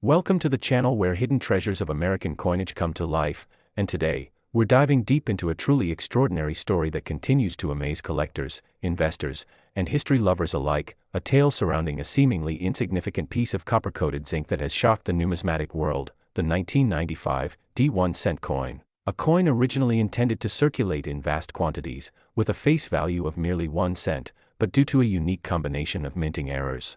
Welcome to the channel where hidden treasures of American coinage come to life, and today, we're diving deep into a truly extraordinary story that continues to amaze collectors, investors, and history lovers alike, a tale surrounding a seemingly insignificant piece of copper-coated zinc that has shocked the numismatic world, the 1995 D1 cent coin. A coin originally intended to circulate in vast quantities, with a face value of merely 1 cent, but due to a unique combination of minting errors,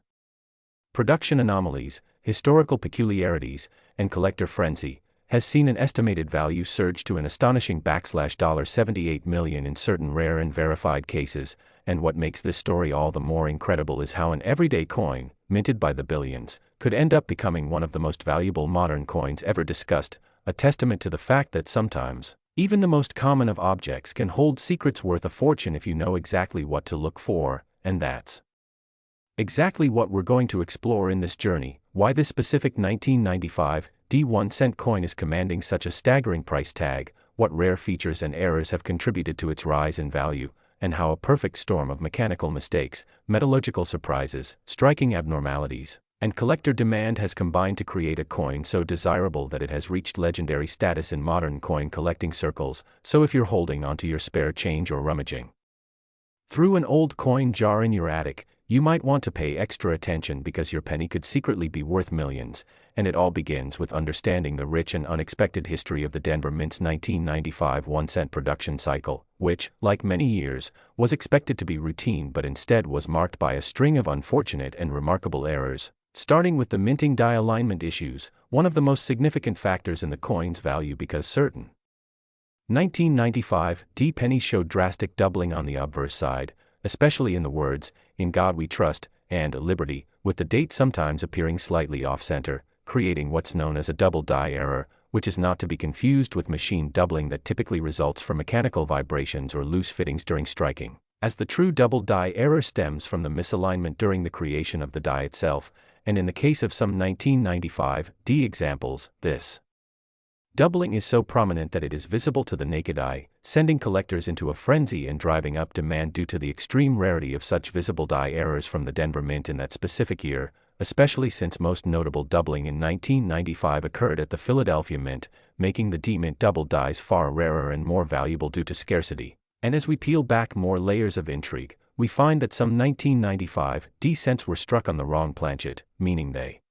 production anomalies, historical peculiarities, and collector frenzy, has seen an estimated value surge to an astonishing $78 million in certain rare and verified cases, and what makes this story all the more incredible is how an everyday coin, minted by the billions, could end up becoming one of the most valuable modern coins ever discussed, a testament to the fact that sometimes, even the most common of objects can hold secrets worth a fortune if you know exactly what to look for, and that's exactly what we're going to explore in this journey: why this specific 1995 D1 cent coin is commanding such a staggering price tag, what rare features and errors have contributed to its rise in value, and how a perfect storm of mechanical mistakes, metallurgical surprises, striking abnormalities, and collector demand has combined to create a coin so desirable that it has reached legendary status in modern coin collecting circles. So if you're holding onto your spare change or rummaging through an old coin jar in your attic, you might want to pay extra attention because your penny could secretly be worth millions, and it all begins with understanding the rich and unexpected history of the Denver Mint's 1995 1-cent production cycle, which, like many years, was expected to be routine but instead was marked by a string of unfortunate and remarkable errors. Starting with the minting die alignment issues, one of the most significant factors in the coin's value because certain 1995 D pennies showed drastic doubling on the obverse side, especially in the words, "In God We Trust," and "Liberty," with the date sometimes appearing slightly off-center, creating what's known as a double die error, which is not to be confused with machine doubling that typically results from mechanical vibrations or loose fittings during striking, as the true double die error stems from the misalignment during the creation of the die itself, and in the case of some 1995 D examples, this doubling is so prominent that it is visible to the naked eye, sending collectors into a frenzy and driving up demand due to the extreme rarity of such visible die errors from the Denver Mint in that specific year, especially since most notable doubling in 1995 occurred at the Philadelphia Mint, making the D-Mint double dies far rarer and more valuable due to scarcity. And as we peel back more layers of intrigue, we find that some 1995 D-cents were struck on the wrong planchet, meaning they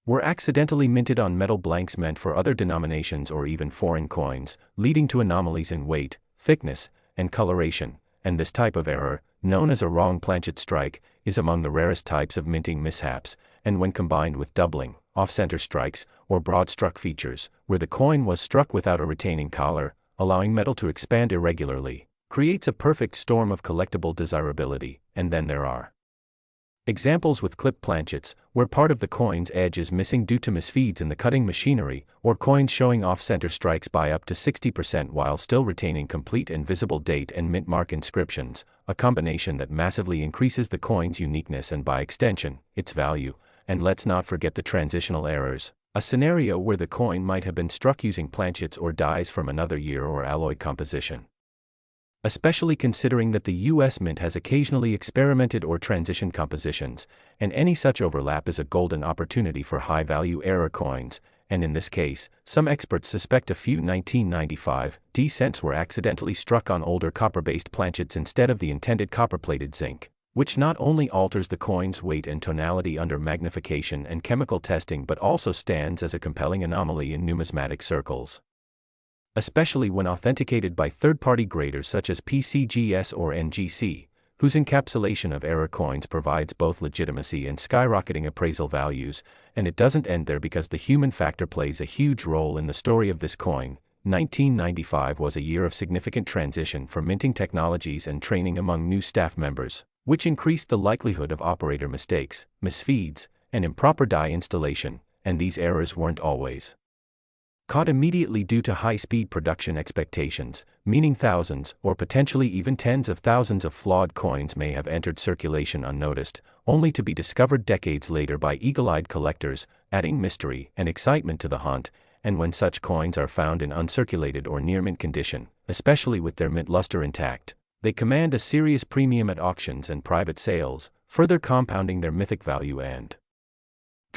were accidentally minted on metal blanks meant for other denominations or even foreign coins, leading to anomalies in weight, thickness, and coloration, and this type of error, known as a wrong planchet strike, is among the rarest types of minting mishaps, and when combined with doubling, off-center strikes, or broad-struck features, where the coin was struck without a retaining collar, allowing metal to expand irregularly, creates a perfect storm of collectible desirability. And then there are examples with clip planchets, where part of the coin's edge is missing due to misfeeds in the cutting machinery, or coins showing off-center strikes by up to 60% while still retaining complete and visible date and mint mark inscriptions, a combination that massively increases the coin's uniqueness and by extension, its value. And let's not forget the transitional errors, a scenario where the coin might have been struck using planchets or dies from another year or alloy composition. Especially considering that the U.S. Mint has occasionally experimented or transitioned compositions, and any such overlap is a golden opportunity for high-value error coins, and in this case, some experts suspect a few 1995 D-cents were accidentally struck on older copper-based planchets instead of the intended copper-plated zinc, which not only alters the coin's weight and tonality under magnification and chemical testing but also stands as a compelling anomaly in numismatic circles, especially when authenticated by third-party graders such as PCGS or NGC, whose encapsulation of error coins provides both legitimacy and skyrocketing appraisal values. And it doesn't end there because the human factor plays a huge role in the story of this coin. 1995 was a year of significant transition for minting technologies and training among new staff members, which increased the likelihood of operator mistakes, misfeeds, and improper die installation, and these errors weren't always caught immediately due to high-speed production expectations, meaning thousands, or potentially even tens of thousands of flawed coins may have entered circulation unnoticed, only to be discovered decades later by eagle-eyed collectors, adding mystery and excitement to the hunt. And when such coins are found in uncirculated or near-mint condition, especially with their mint luster intact, they command a serious premium at auctions and private sales, further compounding their mythic value and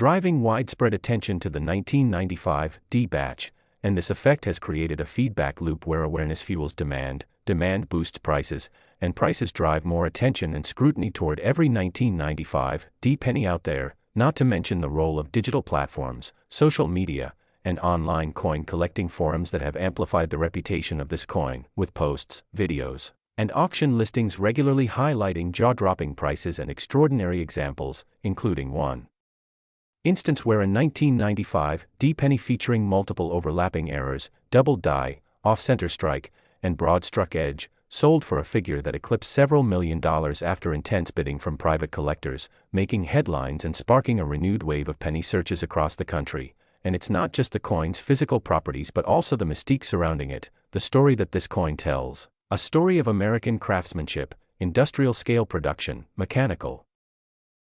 driving widespread attention to the 1995 D batch, and this effect has created a feedback loop where awareness fuels demand, demand boosts prices, and prices drive more attention and scrutiny toward every 1995 D penny out there, not to mention the role of digital platforms, social media, and online coin collecting forums that have amplified the reputation of this coin, with posts, videos, and auction listings regularly highlighting jaw-dropping prices and extraordinary examples, including one instance where a 1995 D penny featuring multiple overlapping errors, double die, off-center strike, and broad struck edge, sold for a figure that eclipsed several $1 million after intense bidding from private collectors, making headlines and sparking a renewed wave of penny searches across the country. And it's not just the coin's physical properties but also the mystique surrounding it, the story that this coin tells. A story of American craftsmanship, industrial-scale production, mechanical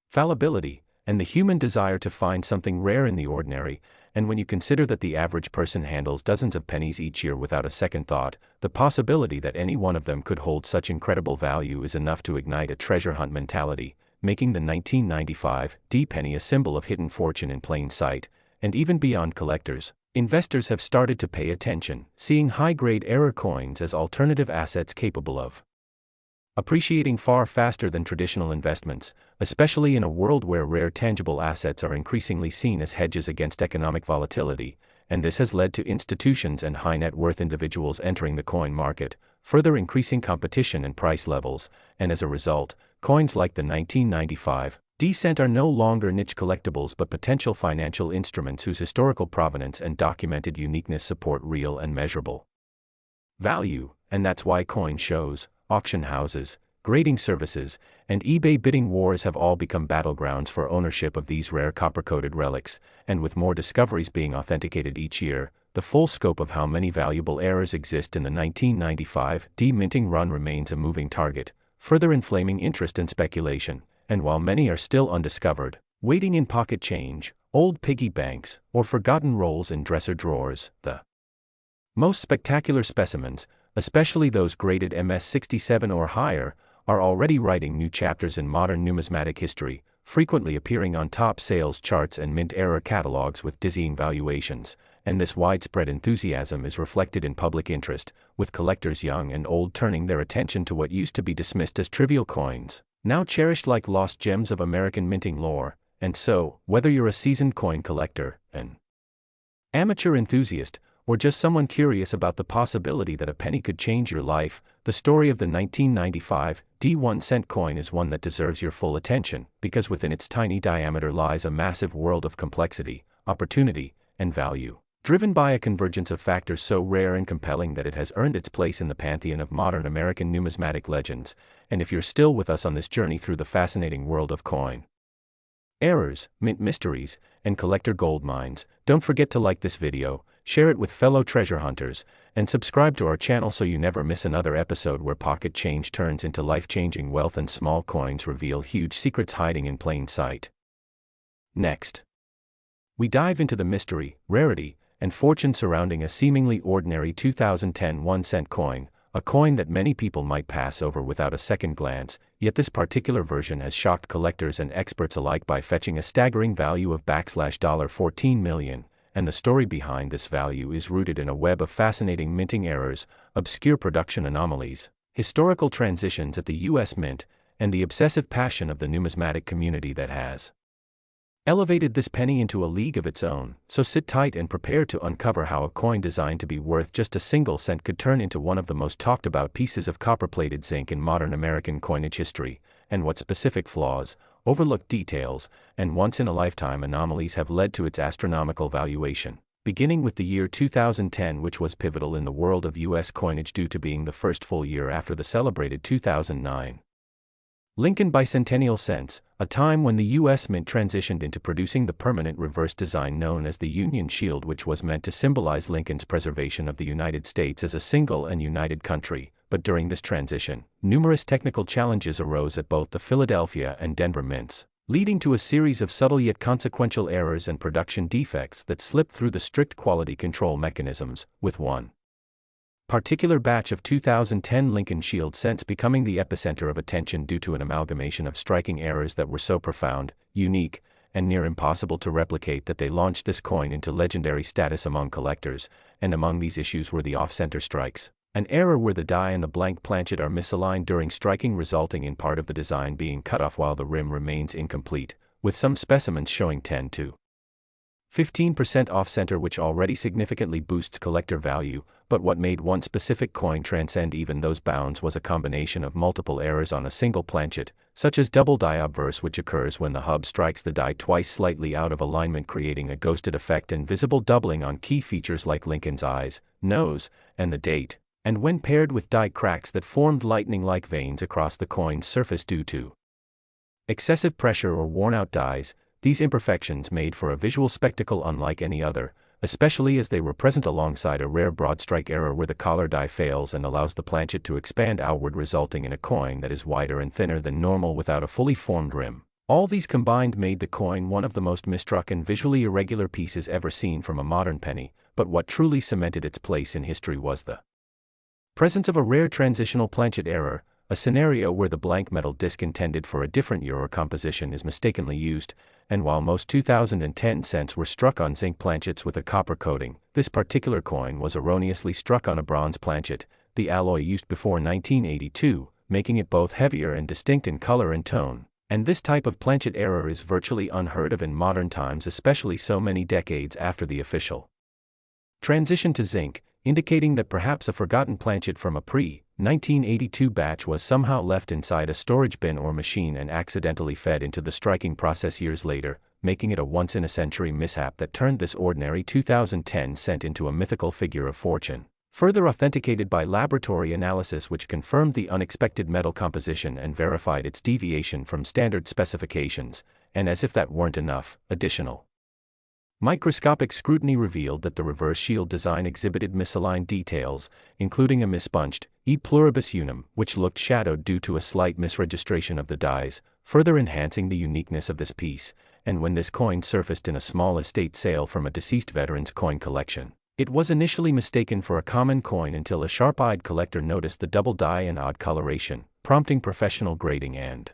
fallibility, and the human desire to find something rare in the ordinary. And when you consider that the average person handles dozens of pennies each year without a second thought, the possibility that any one of them could hold such incredible value is enough to ignite a treasure hunt mentality, making the 1995 D penny a symbol of hidden fortune in plain sight. And even beyond collectors, investors have started to pay attention, seeing high-grade error coins as alternative assets capable of appreciating far faster than traditional investments, especially in a world where rare tangible assets are increasingly seen as hedges against economic volatility, and this has led to institutions and high-net-worth individuals entering the coin market, further increasing competition and price levels, and as a result, coins like the 1995 D cent are no longer niche collectibles but potential financial instruments whose historical provenance and documented uniqueness support real and measurable value, and that's why coin shows, auction houses, grading services, and eBay bidding wars have all become battlegrounds for ownership of these rare copper-coated relics, and with more discoveries being authenticated each year, the full scope of how many valuable errors exist in the 1995 D minting run remains a moving target, further inflaming interest and speculation. And while many are still undiscovered, waiting in pocket change, old piggy banks, or forgotten rolls in dresser drawers, the most spectacular specimens, especially those graded MS-67 or higher, are already writing new chapters in modern numismatic history, frequently appearing on top sales charts and mint error catalogs with dizzying valuations, and this widespread enthusiasm is reflected in public interest, with collectors young and old turning their attention to what used to be dismissed as trivial coins, now cherished like lost gems of American minting lore. And so, whether you're a seasoned coin collector, an amateur enthusiast, or just someone curious about the possibility that a penny could change your life, the story of the 1995 D 1-cent coin is one that deserves your full attention, because within its tiny diameter lies a massive world of complexity, opportunity, and value, driven by a convergence of factors so rare and compelling that it has earned its place in the pantheon of modern American numismatic legends. And if you're still with us on this journey through the fascinating world of coin errors, mint mysteries, and collector gold mines, don't forget to like this video, share it with fellow treasure hunters, and subscribe to our channel so you never miss another episode where pocket change turns into life-changing wealth and small coins reveal huge secrets hiding in plain sight. Next, we dive into the mystery, rarity, and fortune surrounding a seemingly ordinary 2010 1-cent coin, a coin that many people might pass over without a second glance, yet this particular version has shocked collectors and experts alike by fetching a staggering value of $14 million, and the story behind this value is rooted in a web of fascinating minting errors, obscure production anomalies, historical transitions at the U.S. Mint, and the obsessive passion of the numismatic community that has elevated this penny into a league of its own. So sit tight and prepare to uncover how a coin designed to be worth just a single cent could turn into one of the most talked about pieces of copper-plated zinc in modern American coinage history, and what specific flaws, overlooked details, and once-in-a-lifetime anomalies have led to its astronomical valuation, beginning with the year 2010, which was pivotal in the world of U.S. coinage due to being the first full year after the celebrated 2009 Lincoln bicentennial cents, a time when the U.S. Mint transitioned into producing the permanent reverse design known as the Union Shield, which was meant to symbolize Lincoln's preservation of the United States as a single and united country. But during this transition, numerous technical challenges arose at both the Philadelphia and Denver mints, leading to a series of subtle yet consequential errors and production defects that slipped through the strict quality control mechanisms, with one particular batch of 2010 Lincoln Shield cents becoming the epicenter of attention due to an amalgamation of striking errors that were so profound, unique, and near impossible to replicate that they launched this coin into legendary status among collectors, and among these issues were the off-center strikes, an error where the die and the blank planchet are misaligned during striking, resulting in part of the design being cut off while the rim remains incomplete, with some specimens showing 10 to 15% off-center, which already significantly boosts collector value. But what made one specific coin transcend even those bounds was a combination of multiple errors on a single planchet, such as double die obverse, which occurs when the hub strikes the die twice slightly out of alignment, creating a ghosted effect, and visible doubling on key features like Lincoln's eyes, nose, and the date, and when paired with die cracks that formed lightning-like veins across the coin's surface due to excessive pressure or worn-out dies. These imperfections made for a visual spectacle unlike any other, especially as they were present alongside a rare broad strike error where the collar die fails and allows the planchet to expand outward, resulting in a coin that is wider and thinner than normal without a fully formed rim. All these combined made the coin one of the most misstruck and visually irregular pieces ever seen from a modern penny, but what truly cemented its place in history was the presence of a rare transitional planchet error, a scenario where the blank metal disc intended for a different year or composition is mistakenly used, and while most 2010 cents were struck on zinc planchets with a copper coating, this particular coin was erroneously struck on a bronze planchet, the alloy used before 1982, making it both heavier and distinct in color and tone. And this type of planchet error is virtually unheard of in modern times, especially so many decades after the official transition to zinc, indicating that perhaps a forgotten planchet from a pre-1982 batch was somehow left inside a storage bin or machine and accidentally fed into the striking process years later, making it a once-in-a-century mishap that turned this ordinary 2010 cent into a mythical figure of fortune. Further authenticated by laboratory analysis which confirmed the unexpected metal composition and verified its deviation from standard specifications, and as if that weren't enough, additional microscopic scrutiny revealed that the reverse shield design exhibited misaligned details, including a mispunched e pluribus unum, which looked shadowed due to a slight misregistration of the dies, further enhancing the uniqueness of this piece. And when this coin surfaced in a small estate sale from a deceased veteran's coin collection, it was initially mistaken for a common coin until a sharp-eyed collector noticed the double die and odd coloration, prompting professional grading and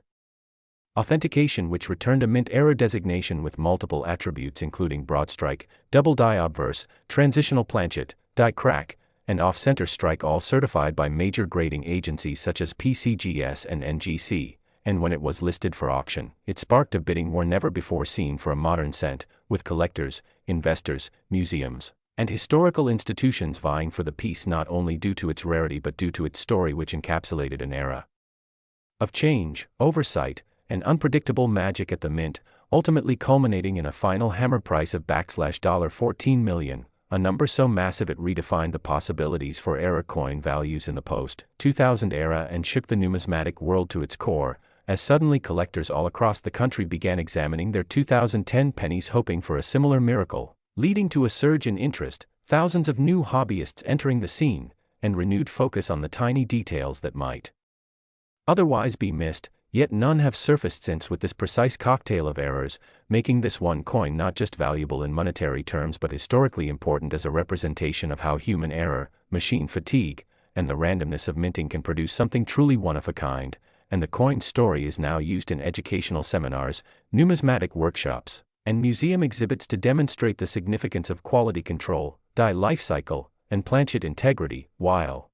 authentication, which returned a mint error designation with multiple attributes including broad strike, double die obverse, transitional planchet, die crack, and off-center strike, all certified by major grading agencies such as PCGS and NGC. And when it was listed for auction, it sparked a bidding war never before seen for a modern cent, with collectors, investors, museums, and historical institutions vying for the piece, not only due to its rarity but due to its story, which encapsulated an era of change, oversight, and unpredictable magic at the mint, ultimately culminating in a final hammer price of $14 million, a number so massive it redefined the possibilities for era coin values in the post-2000 era and shook the numismatic world to its core, as suddenly collectors all across the country began examining their 2010 pennies hoping for a similar miracle, leading to a surge in interest, thousands of new hobbyists entering the scene, and renewed focus on the tiny details that might otherwise be missed. Yet none have surfaced since, with this precise cocktail of errors, making this one coin not just valuable in monetary terms but historically important as a representation of how human error, machine fatigue, and the randomness of minting can produce something truly one of a kind. And the coin's story is now used in educational seminars, numismatic workshops, and museum exhibits to demonstrate the significance of quality control, die life cycle, and planchet integrity, while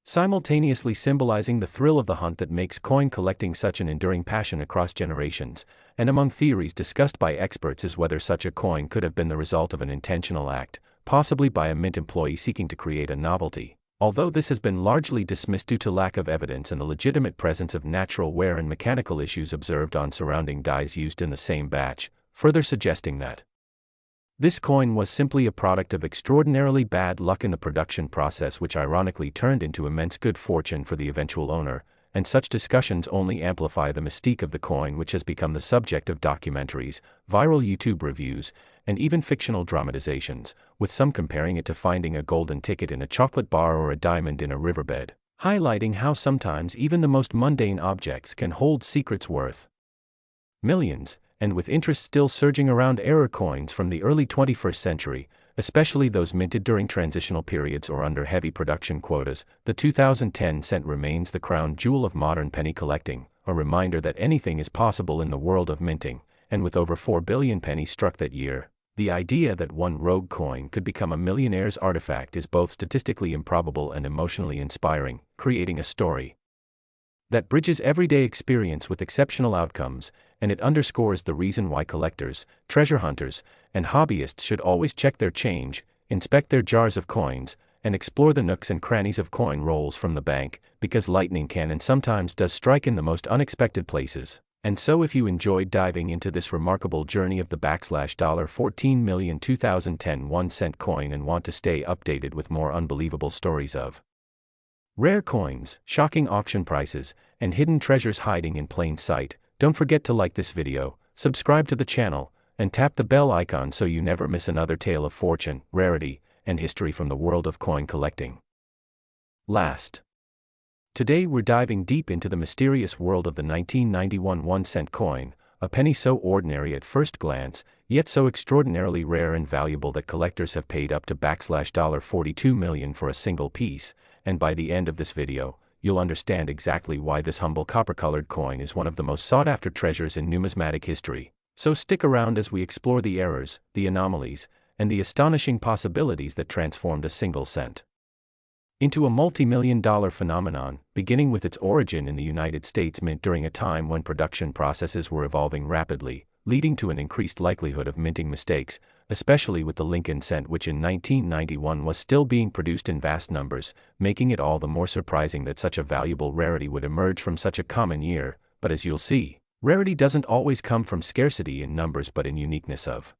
simultaneously symbolizing the thrill of the hunt that makes coin collecting such an enduring passion across generations. And among theories discussed by experts is whether such a coin could have been the result of an intentional act, possibly by a mint employee seeking to create a novelty, although this has been largely dismissed due to lack of evidence and the legitimate presence of natural wear and mechanical issues observed on surrounding dies used in the same batch, further suggesting that this coin was simply a product of extraordinarily bad luck in the production process, which ironically turned into immense good fortune for the eventual owner. And such discussions only amplify the mystique of the coin, which has become the subject of documentaries, viral YouTube reviews, and even fictional dramatizations, with some comparing it to finding a golden ticket in a chocolate bar or a diamond in a riverbed, highlighting how sometimes even the most mundane objects can hold secrets worth millions. And with interest still surging around error coins from the early 21st century, especially those minted during transitional periods or under heavy production quotas, the 2010 cent remains the crown jewel of modern penny collecting, a reminder that anything is possible in the world of minting, and with over 4 billion pennies struck that year. The idea that one rogue coin could become a millionaire's artifact is both statistically improbable and emotionally inspiring, creating a story that bridges everyday experience with exceptional outcomes, and it underscores the reason why collectors, treasure hunters, and hobbyists should always check their change, inspect their jars of coins, and explore the nooks and crannies of coin rolls from the bank, because lightning can and sometimes does strike in the most unexpected places. And so if you enjoyed diving into this remarkable journey of the $14,000,2010 1-cent coin and want to stay updated with more unbelievable stories of rare coins, shocking auction prices, and hidden treasures hiding in plain sight, don't forget to like this video, subscribe to the channel, and tap the bell icon so you never miss another tale of fortune, rarity, and history from the world of coin collecting. Today we're diving deep into the mysterious world of the 1991 1-cent coin, a penny so ordinary at first glance, yet so extraordinarily rare and valuable that collectors have paid up to $42 million for a single piece, and by the end of this video, you'll understand exactly why this humble copper-colored coin is one of the most sought-after treasures in numismatic history. So stick around as we explore the errors, the anomalies, and the astonishing possibilities that transformed a single cent into a multi-million-dollar phenomenon, beginning with its origin in the United States Mint during a time when production processes were evolving rapidly, leading to an increased likelihood of minting mistakes, especially with the Lincoln cent, which in 1991 was still being produced in vast numbers, making it all the more surprising that such a valuable rarity would emerge from such a common year. But as you'll see, rarity doesn't always come from scarcity in numbers but in uniqueness of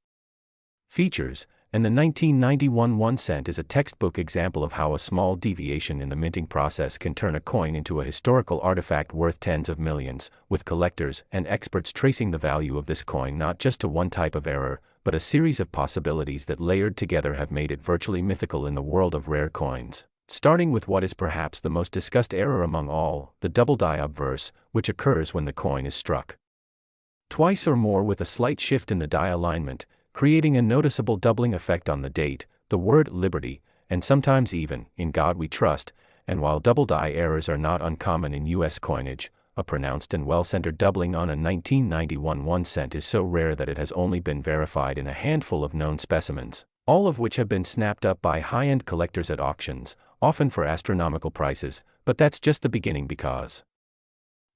features, and the 1991 1-cent is a textbook example of how a small deviation in the minting process can turn a coin into a historical artifact worth tens of millions, with collectors and experts tracing the value of this coin not just to one type of error, but a series of possibilities that layered together have made it virtually mythical in the world of rare coins. Starting with what is perhaps the most discussed error among all, the double die obverse, which occurs when the coin is struck twice or more with a slight shift in the die alignment, creating a noticeable doubling effect on the date, the word liberty, and sometimes even, in God we trust. And while double die errors are not uncommon in U.S. coinage, a pronounced and well-centered doubling on a 1991 1-cent is so rare that it has only been verified in a handful of known specimens, all of which have been snapped up by high-end collectors at auctions, often for astronomical prices. But that's just the beginning, because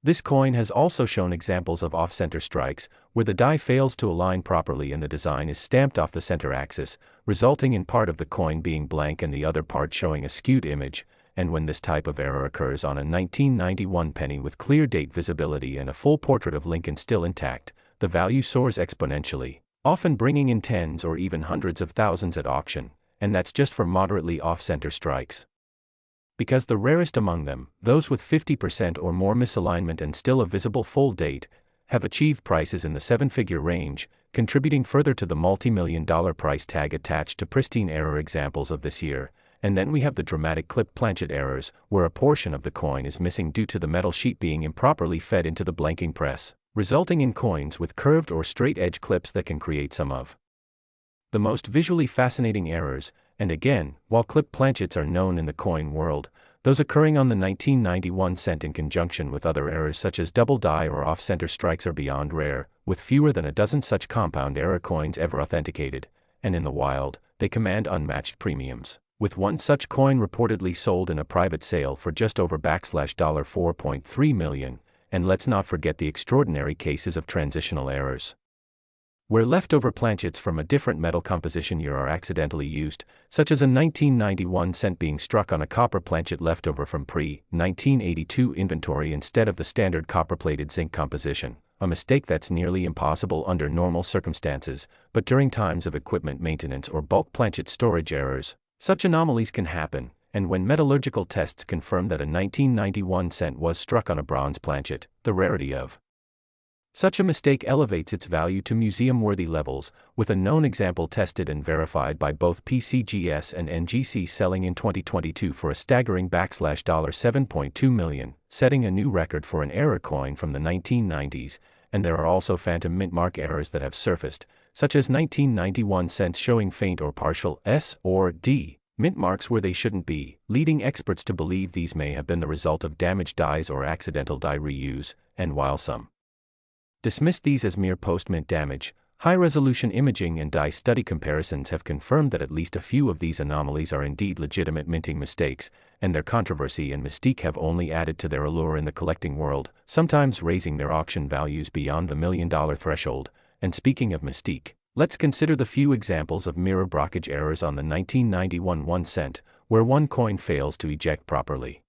this coin has also shown examples of off-center strikes, where the die fails to align properly and the design is stamped off the center axis, resulting in part of the coin being blank and the other part showing a skewed image. And when this type of error occurs on a 1991 penny with clear date visibility and a full portrait of Lincoln still intact, the value soars exponentially, often bringing in tens or even hundreds of thousands at auction, and that's just for moderately off-center strikes. Because the rarest among them, those with 50% or more misalignment and still a visible full date, have achieved prices in the seven-figure range, contributing further to the multi-million-dollar price tag attached to pristine error examples of this year. And then we have the dramatic clip planchet errors, where a portion of the coin is missing due to the metal sheet being improperly fed into the blanking press, resulting in coins with curved or straight edge clips that can create some of the most visually fascinating errors. And again, while clip planchets are known in the coin world, those occurring on the 1991 cent in conjunction with other errors such as double die or off-center strikes are beyond rare, with fewer than a dozen such compound error coins ever authenticated, and in the wild, they command unmatched premiums, with one such coin reportedly sold in a private sale for just over $4.3 million. And let's not forget the extraordinary cases of transitional errors, where leftover planchets from a different metal composition year are accidentally used, such as a 1991 cent being struck on a copper planchet leftover from pre-1982 inventory instead of the standard copper-plated zinc composition, a mistake that's nearly impossible under normal circumstances, but during times of equipment maintenance or bulk planchet storage errors, such anomalies can happen. And when metallurgical tests confirm that a 1991 cent was struck on a bronze planchet, the rarity of such a mistake elevates its value to museum-worthy levels, with a known example tested and verified by both PCGS and NGC selling in 2022 for a staggering $7.2 million, setting a new record for an error coin from the 1990s. And there are also phantom mint mark errors that have surfaced, such as 1991 cents showing faint or partial S or D mint marks where they shouldn't be, leading experts to believe these may have been the result of damaged dies or accidental die reuse. And while some dismissed these as mere post-mint damage. High-resolution imaging and die study comparisons have confirmed that at least a few of these anomalies are indeed legitimate minting mistakes, and their controversy and mystique have only added to their allure in the collecting world, sometimes raising their auction values beyond the $1 million threshold. And speaking of mystique, let's consider the few examples of mirror blockage errors on the 1991 1 cent, where one coin fails to eject properly,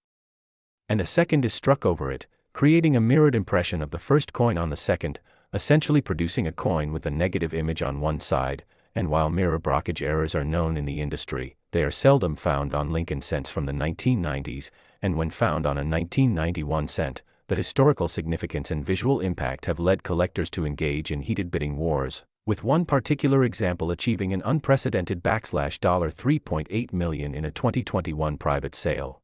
and a second is struck over it, creating a mirrored impression of the first coin on the second, essentially producing a coin with a negative image on one side. And while mirror blockage errors are known in the industry, they are seldom found on Lincoln cents from the 1990s, and when found on a 1991 cent, the historical significance and visual impact have led collectors to engage in heated bidding wars, with one particular example achieving an unprecedented $3.8 million in a 2021 private sale.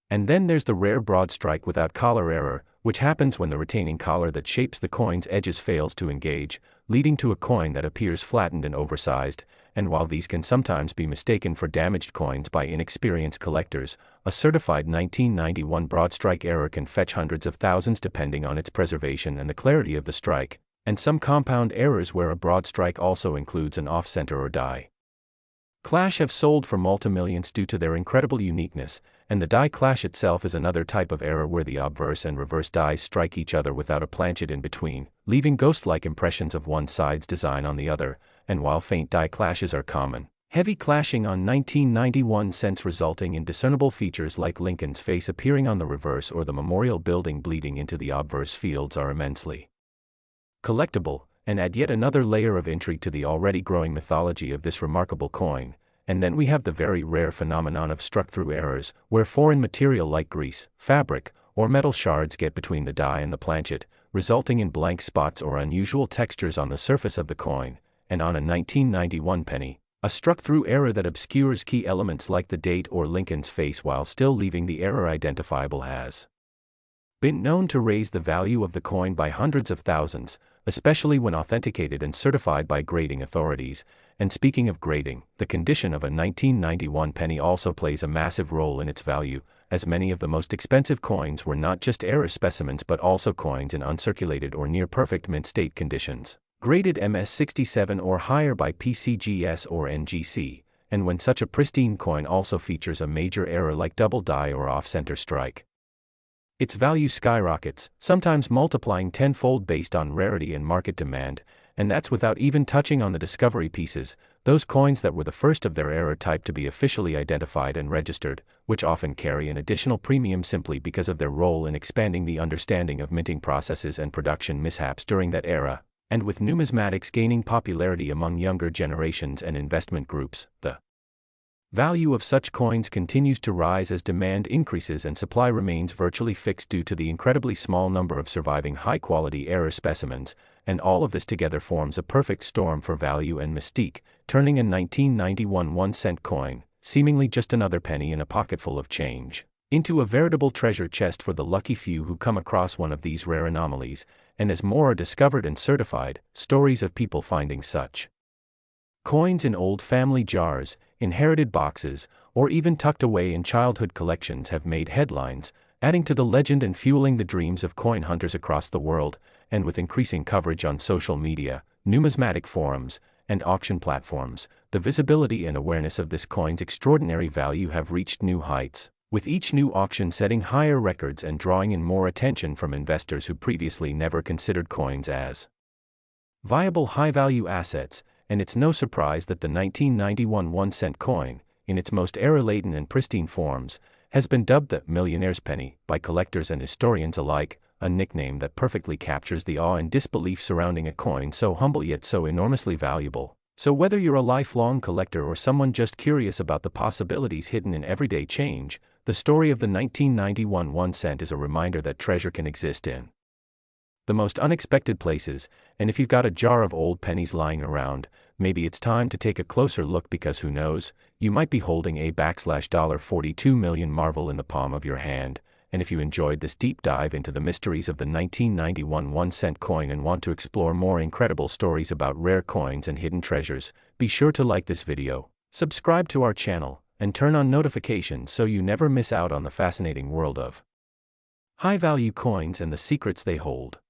And then there's the rare broad strike without collar error, which happens when the retaining collar that shapes the coin's edges fails to engage, leading to a coin that appears flattened and oversized. And while these can sometimes be mistaken for damaged coins by inexperienced collectors, a certified 1991 broad strike error can fetch hundreds of thousands depending on its preservation and the clarity of the strike, and some compound errors where a broad strike also includes an off-center or die clash have sold for multi-millions due to their incredible uniqueness. And the die clash itself is another type of error where the obverse and reverse dies strike each other without a planchet in between, leaving ghost-like impressions of one side's design on the other. And while faint die clashes are common, heavy clashing on 1991 cents resulting in discernible features like Lincoln's face appearing on the reverse or the memorial building bleeding into the obverse fields are immensely collectible, and add yet another layer of intrigue to the already growing mythology of this remarkable coin. And then we have the very rare phenomenon of struck-through errors, where foreign material like grease, fabric, or metal shards get between the die and the planchet, resulting in blank spots or unusual textures on the surface of the coin. And on a 1991 penny, a struck-through error that obscures key elements like the date or Lincoln's face while still leaving the error identifiable has been known to raise the value of the coin by hundreds of thousands, especially when authenticated and certified by grading authorities. And speaking of grading, the condition of a 1991 penny also plays a massive role in its value, as many of the most expensive coins were not just error specimens but also coins in uncirculated or near-perfect mint state conditions, graded MS67 or higher by PCGS or NGC. And when such a pristine coin also features a major error like double die or off-center strike, its value skyrockets, sometimes multiplying tenfold based on rarity and market demand. And that's without even touching on the discovery pieces, those coins that were the first of their error type to be officially identified and registered, which often carry an additional premium simply because of their role in expanding the understanding of minting processes and production mishaps during that era. And with numismatics gaining popularity among younger generations and investment groups, the value of such coins continues to rise as demand increases and supply remains virtually fixed due to the incredibly small number of surviving high-quality error specimens. And all of this together forms a perfect storm for value and mystique, turning a 1991 1 cent coin, seemingly just another penny in a pocketful of change, into a veritable treasure chest for the lucky few who come across one of these rare anomalies. And as more are discovered and certified, stories of people finding such coins in old family jars, inherited boxes, or even tucked away in childhood collections have made headlines, adding to the legend and fueling the dreams of coin hunters across the world. And with increasing coverage on social media, numismatic forums, and auction platforms, the visibility and awareness of this coin's extraordinary value have reached new heights, with each new auction setting higher records and drawing in more attention from investors who previously never considered coins as viable high-value assets. And it's no surprise that the 1991 1 cent coin, in its most error-laden and pristine forms, has been dubbed the millionaire's penny by collectors and historians alike, a nickname that perfectly captures the awe and disbelief surrounding a coin so humble yet so enormously valuable. So whether you're a lifelong collector or someone just curious about the possibilities hidden in everyday change, the story of the 1991 1 cent is a reminder that treasure can exist in the most unexpected places. And if you've got a jar of old pennies lying around, maybe it's time to take a closer look, because who knows, you might be holding a $42 million marvel in the palm of your hand. And if you enjoyed this deep dive into the mysteries of the 1991 1 cent coin and want to explore more incredible stories about rare coins and hidden treasures, be sure to like this video, subscribe to our channel, and turn on notifications so you never miss out on the fascinating world of high-value coins and the secrets they hold.